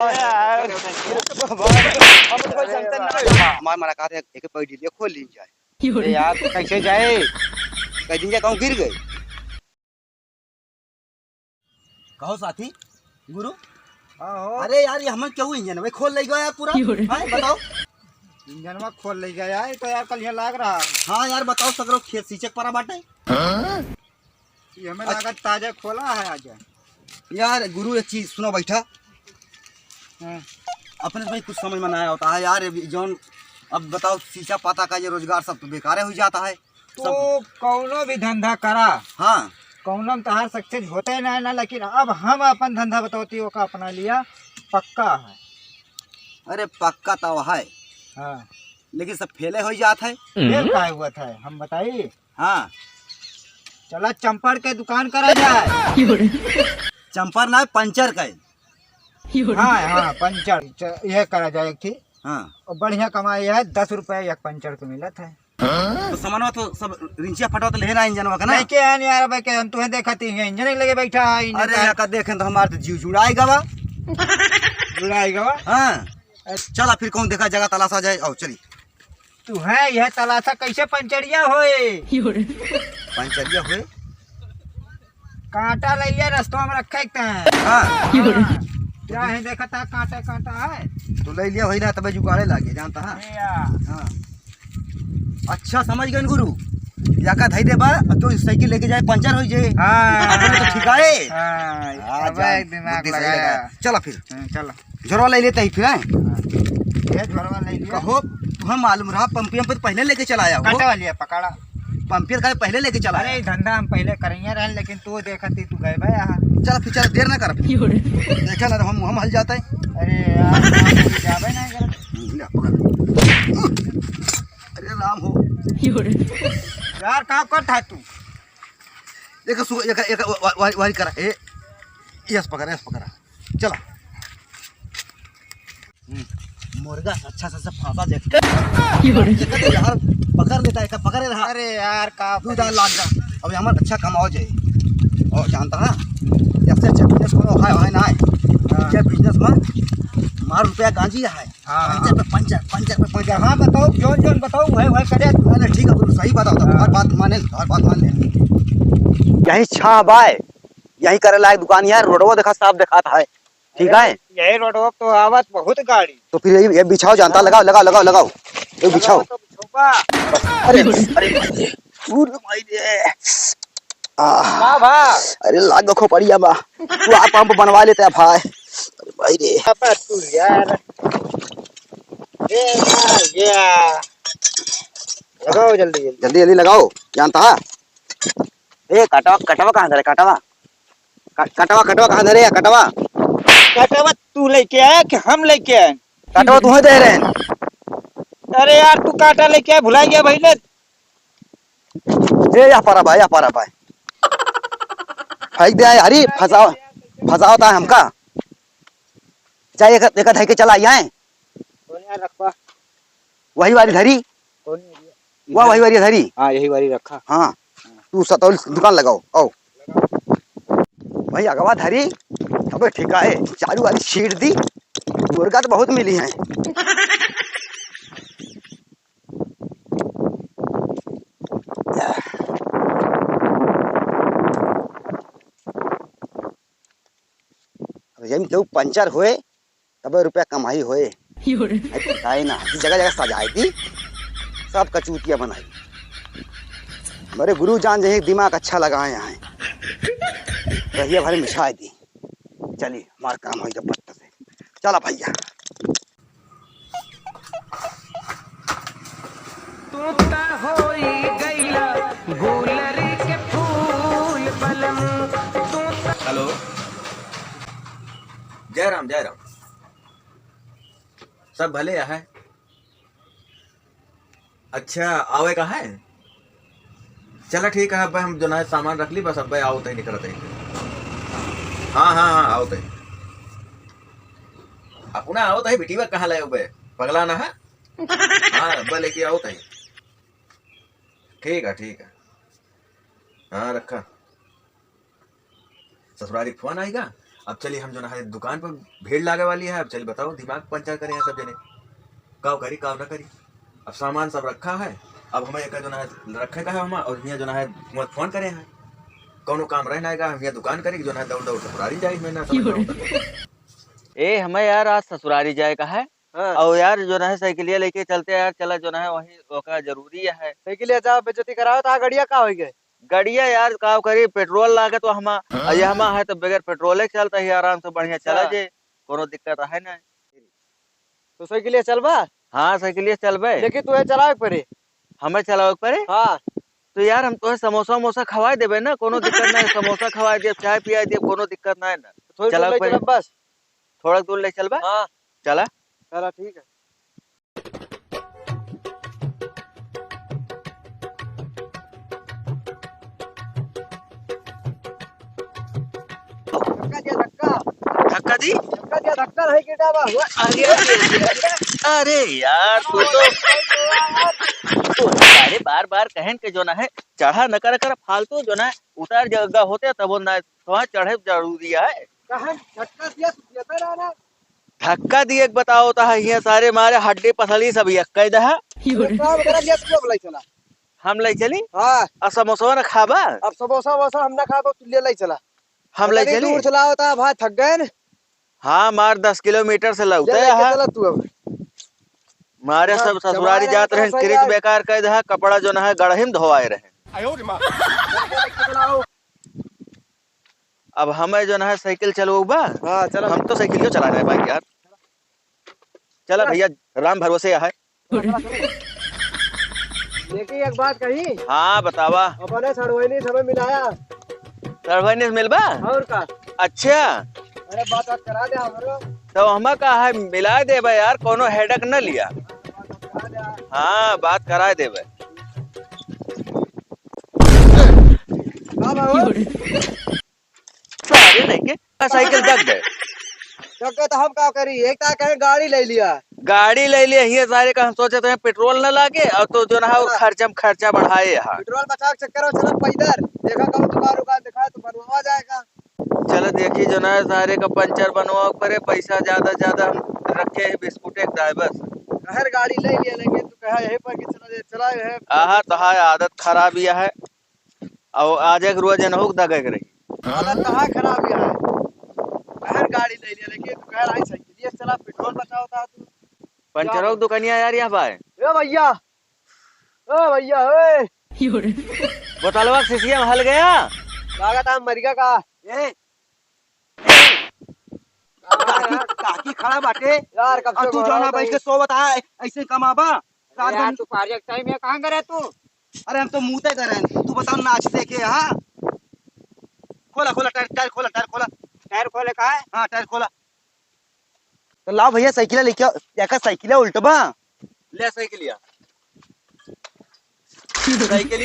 हमारे मना कहा था एक पैडी लिए खोल ली जाए। अरे यार कैसे जाए? कई दिन कहूँ गिर गए। कहो साथी गुरु। अरे यार ये हम क्यों इंजन भाई खोल ले गया यार पूरा। हाँ बताओ। इंजन में खोल ले गया यार, तो यार कल यहाँ लाग रहा। हाँ यार बताओ सगरो खेत सींचे परा बाटे। ये हमें लगा ताजा खोला है आज। यार गुरु एक चीज सुनो बैठा। अपने भाई कुछ समझ में नहीं होता है यार जौन। अब बताओ सींचा पाता का ये रोजगार सब तो बेकार हो जाता है। तो कौनो भी धंधा करा, हाँ कौनो में तहार सक्सेस होते ही नहीं ना, लेकिन अब हम अपन धंधा बताओती का अपना लिया पक्का है। अरे पक्का तो है हाँ लेकिन सब फेले हो जाता है। फेल का हुआ था हम बताइए। हाँ चला चंपड़ के दुकान करा जाए। चंपर ना पंचर का। हाँ हाँ पंचर यह करा जाए थी। हाँ और बढ़िया कमाई है, 10 रुपए एक पंचर को मिला था। तो सामान तो सब रिंचिया फटवा तो लेना इंजन का ना। नहीं के है यार भाई के हम तुम्हें देखा थी इंजन लगे बैठा है। अरे यहाँ का देखें तो हमारे तो जीव जुड़ाएगा वा। जुड़ाएगा वा। हाँ चला फिर कौन देखा जगह तलाशा जाए। आओ चली। तू है यह तलाशा कैसे पंचरिया होए। पंचरिया हुए कांटा ले लिया रास्तों में रखा है। हाँ क्या है देखा था कांटा कांटा है तो ले लिया वही ना तब जुगाड़े लागे जानता है। हाँ अच्छा समझ गए गुरु। याका धाई दे बा तो साइकिल लेके जाए पंचर हो जाए। अपने तो ठीक है। दिमाग लगाया। चला फिर चलो झोरवा ले लेते ही फिर हैं। ये झोरवा ले लिया। कहो तुम्हें मालूम रहा पंपियम पे पहले लेके चला आया कांटा वाली है पकड़ा। पंपियर का पहले लेके चला। अरे धंधा हम पहले करेंगे रहे, लेकिन तू देखा थी तू गए भाई यहाँ। चल फिर चल देर ना कर। देखा ना हम हल जाते हैं। अरे यार जावे ना अरे राम हो यार कहाँ कर था तू। देखो सु एक वारी करा ए यस पकड़ा चला। मुर्गा अच्छा सा फांसा देख यार पकड़ लेता है पकड़े रहा। अरे यार का दूधा लाग जा। अब हमारा अच्छा कमाओ जाए और जानता है जैसे अच्छा बिजनेस करो है ना है बिजनेस में मार रुपया गांजी है। पंचर। हाँ बताओ जोन बताओ वही करे। अरे ठीक है गुरु सही बात होता हर बात मान ले। यही छा बाय यही करे लायक दुकान यार रोडवा देखा साफ दिखाता है। ठीक है यही रोड तो आवत बहुत गाड़ी। तो फिर ये बिछाओ जानता लगाओ ये बिछाओ। अरे भाई अरे लाग खोपड़िया बा तू आप पंप बनवा लेते है भाई। अरे भाई रे तू यार लगाओ जल्दी लगाओ जानता है। ए कटवा कहाँ धरे कटवा कहाँ धरे कटवा तू लेके आया कि हम लेके आए। कटवा तुम्हें दे रहे हैं। अरे यार तू कांटा लेके आया भुला गया भाई ने। या पारा भाई फेंक दे हरी फसाओ था हमका। चाहे एक धई के चला आए वही वाली धरी वही वाली धरी। हाँ यही वाली रखा। हाँ तू सतौल दुकान लगाओ आओ भाई अगवा धरी। अबे ठीक है चालू वाली सीट दी मुर्गा तो बहुत मिली है। जब पंचर हुए तब रुपया कमाई हुए ना जगह सजाई थी सब कचूतिया बनाई। मेरे गुरु जान जही दिमाग अच्छा लगाए यहाँ रहिए भरे मिछाई दी। चलिए हमारा काम हो जब पत्ता से चला भैया। हेलो जय राम सब भले है। अच्छा आवे का है चला ठीक है। अब हम जो ना सामान रख ली बस अब आओ तय निकलत है। हाँ आओ तय अपना आओ तय बिटिया कहाँ लाए बे पगला ना है। हाँ अब लेके आओ तय ठीक है। हाँ रखा ससुराली फोन आएगा अब चलिए हम जो है दुकान पर भीड़ लागे वाली है। अब चलिए बताओ दिमाग पंचर करे हैं सब जने, काव करी काव ना करी। अब सामान सब रखा है, अब हमें एक जो है रखे का है हम, और यहाँ जो है फोन करे हैं कौनो काम रह जाएगा, हम यहाँ दुकान करेगी जो है दौड़ दौड़ ससुरारी जाएगी। मैं ना समझ ए हमें यार आज ससुरारी जाए का है। हाँ। और यार जो है साइकिलिया लेके चलते यार, चला जो है वही ओका जरूरी है। साइकिल जाओ बेइज्जती कराओ तो गड़िया का हो गए। गाड़िया यार का करी, पेट्रोल लागे तो हम यहमा है तो बगैर पेट्रोले चलता है आराम से बढ़िया चला जे, कोनो दिक्कत है ना। तो साइकिल चलबा? हाँ साइकिलिया चलबे, लेकिन तुहे चलावे पड़े। हमें चलावे पड़े। हाँ तो यार हम तो समोसा वमोसा खवाए देबे ना, कोनो दिक्कत नहीं। समोसा खवाए दे, चाय पिया दे, कोनो दिक्कत नहीं ना। थोड़ी चला दूर ले पड़े। चलब बस। थोड़ा दूर ले चलबा। हाँ चला चला ठीक है। धक्का दिया धक्का, धक्का दी। धक्का दिया धक्का नहीं गिरा बा हुआ। अरे यार तू तो अरे बार बार कहन के जो ना है चढ़ा न कर फालतू जो ना उतार जगह होते तब ना तो चढ़े जरूरी है। कहां धक्का दिया सुता रहना। धक्का दिए के बताओ तो ये सारे मारे हड्डी पसली सब एक कह दे। काम करा दिया तू बोलाई चला। हम ले चली। हां और समोसा न खाबा। अब समोसा वोसा हम ना खाबो, तू ले चला। हम ले चली। दूर चलाओ ता भाई थक गए न। हाँ मार 10 किलोमीटर से लगते है। चला तू अब मारे सब ससुरारी जात रहे, क्रिच बेकार कह दे, कपड़ा जो ना है गढ़हिम धोआए रहे। अब हमें जो है साइकिल चलवा। हां चला। हम तो साइकिल क्यों चला रहे भाई यार। चला भैया राम भरोसे है। लेकिन एक बात कही। हाँ बतावा। अपने सड़वैनी समय मिलाया सरभनी मिलबा और का। अच्छा अरे बात करा दे हमरो। तो हम का है मिला देबे यार, कोनो हेडक न लिया। हाँ बात करा देबे। सारे नहीं के साइकिल दग गए। तो हम का करी, एक ता कहे गाड़ी ले लिया। गाड़ी ले लिए ये सारे का, हम सोचे थे पेट्रोल न लागे और तो जो ना खर्चा बढ़ाए यहाँ। पेट्रोल बचा के चक्कर में चला पैदल देखा कब दुकान दिखाए तो बनवा जाएगा। चलो देखी जो ना सारे का पंचर बनवा पड़े, पैसा ज्यादा हम रखे है बिस्कुट एक ड्राइवर। हर गाड़ी ले लिया लेकिन तू कहा यही पर कि चला है। आहा तो हाँ आदत खराब ही है। और आज एक रोज न दगे रही हालत कहाँ खराब है। हर गाड़ी ले लिया लेकिन तू कह रहा है साइकिल चला, पेट्रोल बचाओ था तू। पंचरों की दुकानिया यार यहाँ भाई। ए भैया ओ भैया ओए बोतलवा शीशिया में हल गया। लागत हम मरिया का। ए काकी खड़ा बाटे यार कब से तू जाना बैठ के सो बता ऐसे कमाबा। यार तू पार्क टाइम में कहां करे तू। अरे हम तो मुंहते करे, तू बताओ नाच देखे। हाँ खोला टायर खोला टायर खोले का है। हाँ टायर खोला। तो लाओ भैया साइकिल लेके आओ। देखा साइकिल उल्टबा ले साइकिलिया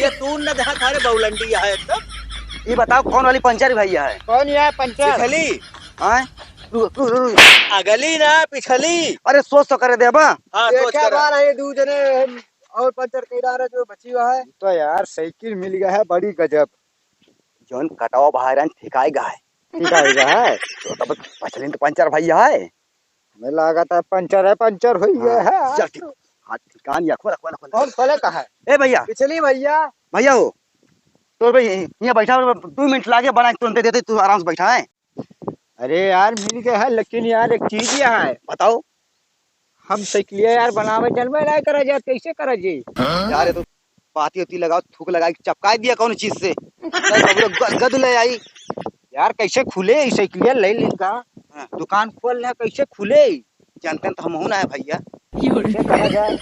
तू न देखा थारे बहुलंडी है एकदम। ये बताओ कौन वाली पंचर भैया है? कौन है पंचर? पिछली हाँ अगली ना पिछली। अरे सोच तो करे देबा। हाँ सोच कर बार है दूसरे और पंचर कई रहा जो बची हुआ है। तो यार साइकिल मिल गया है बड़ी गजब। जोन कटाओ बाहर ठिकाएगा है। ठिकाएगा है तो तब पछली तो पंचर भैया है। हमें लगा था पंचर हो गया है। चल ठीक। हाँ ठिकान या खोला कौन खोले का है? ए भैया पिछली भैया हो तो भाई यहाँ बैठा 2 मिनट लागे बना तुरंत देते, तू आराम से बैठा है। अरे यार मिल गया है लेकिन यार एक चीज यहाँ है। बताओ। हम साइकिलिया यार बनावे जन्मे नहीं करा जाए, कैसे करा जाए यार ये तो पाती होती लगाओ, थूक लगा चपका दिया कौन चीज से गद ले आई। यार कैसे खुले साइकिलिया ले लेगा। दुकान खोल है कैसे खुले जानते हैं तो हम होना है भैया। कैसे करा जाए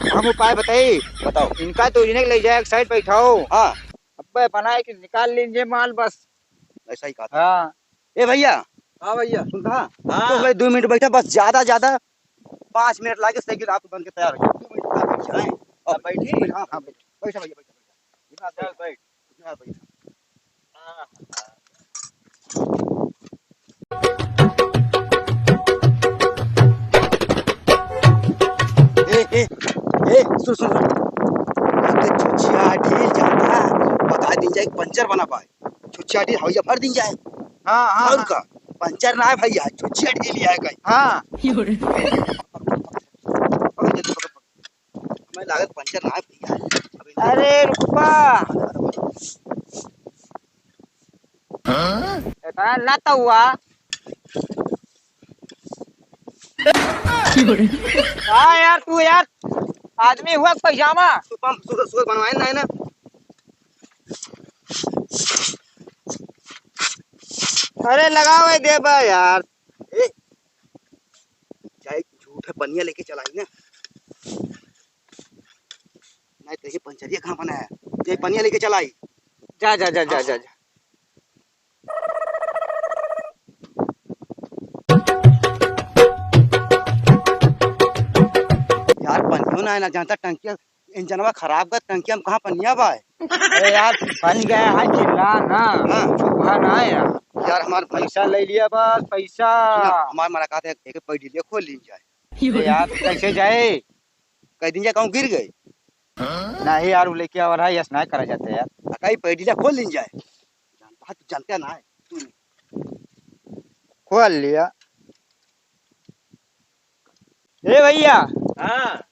हम उपाय बताइए। बताओ। इनका तो इन्हें ले जाए एक साइड बैठाओ। हाँ अब बनाए कि निकाल लीजिए माल बस। ऐसा ही कहा। हाँ ए भैया। हाँ भैया सुनता। तो भाई 2 मिनट बैठा बस, ज्यादा 5 मिनट लाके साइकिल आप बन के तैयार रखिए। 2 मिनट बाद बैठ जाए और बैठिए। हाँ हाँ बैठा भैया बैठा। सुन छुच्छिया ढील जाता बता दी जाए पंचर बना पाए। छुच्छिया ढील हवैया भर दी जाए। हाँ हाँ और का पंचर ना है भैया, छुच्छी हट लिया है कहीं। हाँ पकड़ जल्दी, पकड़ पकड़। हमें लागत पंचर ना है भैया। अभी अरे रुपा इतना ना तो हुआ। हाँ यार तू यार आदमी हुआ पैजामा। पंप सुगर बनवाए ना है ना। अरे लगाओ है दे बा यार। ए, चाहे झूठ है पनिया लेके चलाई ना, नहीं तो ये पंचरिया कहाँ बना है, ये पनिया लेके चलाई। जा जा जा जा जा, जा। यार पनिया ना है ना, जानता टंकिया इंजनवा खराब कर, टंकिया में कहाँ पनिया बा है। अरे यार बन गया है चिल्ला ना। हाँ। चुपा ना यार। यार हमारे पैसा ले लिया बस पैसा। हमारे मना कहते एक पैडिलिया खोल ली जाए। अरे यार कैसे जाए। कई दिन जा कहूँ गिर गई। नहीं यार वो लेके आ रहा है यस ना करा जाते यार। कई पैडिलिया खोल ली जाए, जानता तू जानते ना है तू। खोल लिया। ए भैया। हाँ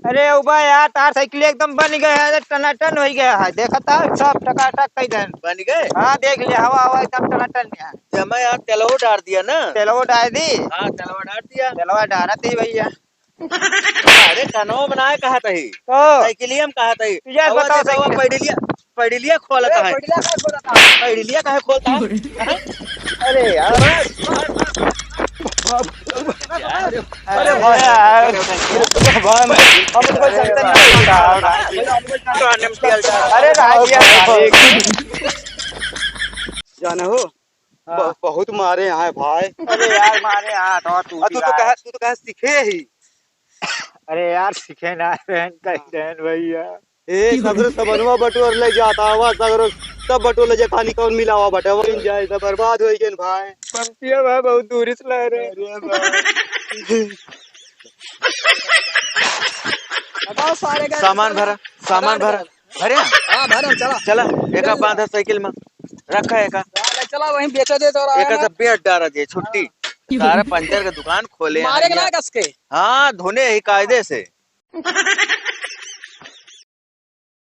अरे उबा यार तार साइकिल एकदम बन गया है, टनाटन हो गया है। देखा था सब टकाटक कई दिन बन गए। हाँ देख लिया हवा हवा एकदम टनाटन है। जब मैं यार तेलवा डाल दिया ना। तेलवा डाल दी। हाँ तेलवा डाल दिया। तेलवा डाला थी भैया। अरे कनो बनाए कहा तही तो साइकिलिया में कहा तही। यार बताओ साइकिल। पैडिलिया पैडिलिया खोला कहा है, पैडिलिया कहा खोलता है। अरे यार अरे भाई यार हम तो कोई चलते नहीं। अरे जाना हो बहुत मारे यहाँ है भाई। अरे यार मारे हाथ और तू तो कह सीखे ही। अरे यार सीखे ना बहन कहीं भैया। ए सगरो सबनवा बटोर ले जाता हुआ, सगरो सब बटोर ले जा, खाली कौन मिला हुआ बटे वो इन जाए सब बर्बाद हो गए भाई। पंपिया भाई बहुत दूरी से लग रहे। सामान भरा भरे। हाँ भरम चला चला एका बांधा साइकिल में रखा एका चला वहीं बेचा दे तो एका सब बेट डारा दे छुट्टी सारा पंचर का दुकान खोले मारे के ना कस के। हाँ धोने ही कायदे से।